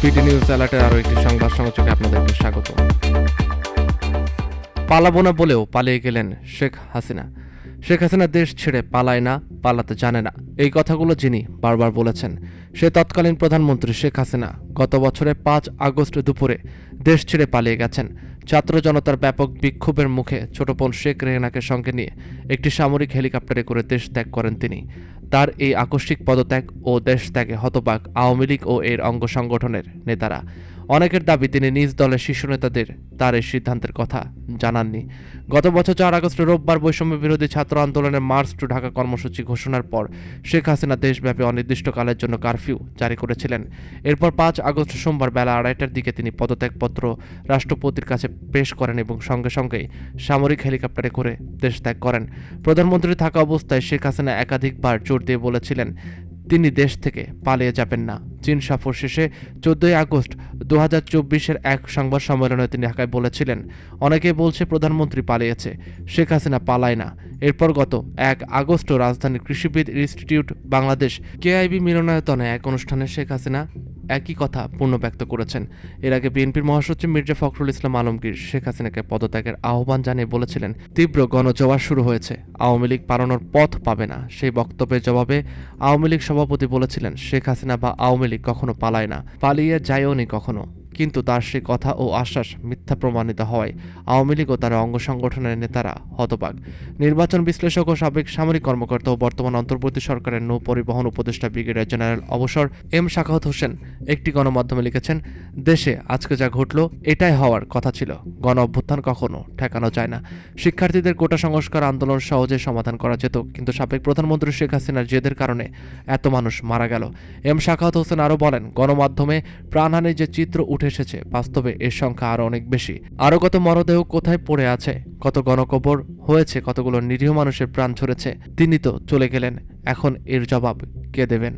BD news অ্যালার্টের আরও একটি সংবাদ সংযোগে আপনাদেরকে স্বাগত। পালাবো না বলেও পালিয়ে গেলেন শেখ হাসিনা। শেখ হাসিনা দেশ ছেড়ে পালায় না, পালাতে জানে না, এই কথাগুলো যিনি বারবার বলেছেন সে তৎকালীন প্রধানমন্ত্রী শেখ হাসিনা গত বছরের 5 আগস্ট দুপুরে দেশ ছেড়ে পালিয়ে গেছেন। ছাত্র জনতার ব্যাপক বিক্ষোভের মুখে ছোট বোন শেখ রেহেনাকে সঙ্গে নিয়ে একটি সামরিক হেলিকপ্টারে করে দেশ ত্যাগ করেন তিনি। তার এই আকস্মিক পদত্যাগ ও দেশ ত্যাগে হতবাক আওয়ামী লীগ ও এর অঙ্গ সংগঠনের নেতারা। অনেকের দাবি তিনি নিজ দলের শীর্ষ নেতাদের তার এই সিদ্ধান্তের কথা জানাননি। গত বছর 4 আগস্ট রোববার বৈষম্য বিরোধী ছাত্র আন্দোলনের মার্চ টু ঢাকা কর্মসূচি ঘোষণার পর শেখ হাসিনা দেশব্যাপী অনির্দিষ্টকালের জন্য কারফিউ জারি করেছিলেন। এরপর 5 আগস্ট সোমবার বেলা 2:30টার দিকে তিনি পদত্যাগপত্র রাষ্ট্রপতির কাছে পেশ করেন এবং সঙ্গে সঙ্গেই সামরিক হেলিকপ্টারে করে দেশ ত্যাগ করেন। প্রধানমন্ত্রী থাকা অবস্থায় শেখ হাসিনা একাধিকবার জোর দিয়ে বলেছিলেন তিনি দেশ থেকে পালিয়ে যাবেন না। চীন সফর শেষে 14 আগস্ট 2024-এর এক সংবাদ সম্মেলনে তিনি ঢাকায় বলেছিলেন, অনেকেই বলছে প্রধানমন্ত্রী পালিয়েছে, শেখ হাসিনা পালায় না। এরপর গত 1 আগস্ট রাজধানীর কৃষিবিদ ইনস্টিটিউট বাংলাদেশ কেআইবি মিলনায়তনে এক অনুষ্ঠানে শেখ হাসিনা একই কথা পুনর্ব্যক্ত করেছেন। এর আগে বিএনপির মহাসচিব মির্জা ফখরুল ইসলাম আলমগীর শেখ হাসিনাকে পদত্যাগের আহ্বান জানিয়ে বলেছিলেন, তীব্র গণজোয়ার শুরু হয়েছে, আওয়ামী লীগ পালানোর পথ পাবে না। সেই বক্তব্যের জবাবে আওয়ামী লীগ সভাপতি বলেছিলেন, শেখ হাসিনা বা আওয়ামী লীগ কখনো পালায় না, পালিয়ে যায়ওনি কখনো। কিন্তু তার সেই কথা ও আশ্বাস মিথ্যা প্রমাণিত হওয়ায় আওয়ামী লীগ ও তার অঙ্গ সংগঠনের নেতারা হতবাক। নির্বাচন বিশ্লেষক ও সাবেক সামরিক কর্মকর্তা ও বর্তমান অন্তর্বর্তী সরকারের নৌ পরিবহন উপদেষ্টা ব্রিগেডিয়ার জেনারেল অবসর এম সাখাওয়াত হোসেন একটি গণমাধ্যমে লিখেছেন, দেশে আজকে যা ঘটল এটাই হওয়ার কথা ছিল। গণ অভ্যুত্থান কখনো ঠেকানো যায় না। শিক্ষার্থীদের কোটা সংস্কার আন্দোলন সহজে সমাধান করা যেত, কিন্তু সাবেক প্রধানমন্ত্রী শেখ হাসিনার জেদের কারণে এত মানুষ মারা গেল। এম সাখাওয়াত হোসেন আরও বলেন, গণমাধ্যমে প্রাণহানির যে চিত্র উঠে এসেছে, বাস্তবে এর সংখ্যা আরও অনেক বেশি। আরও কত মরদেহ কোথায় পড়ে আছে, কত গণকবর হয়েছে, কতগুলো নিরীহ মানুষের প্রাণ ঝরেছে। তিনি তো চলে গেলেন, এখন এর জবাব কে দেবেন?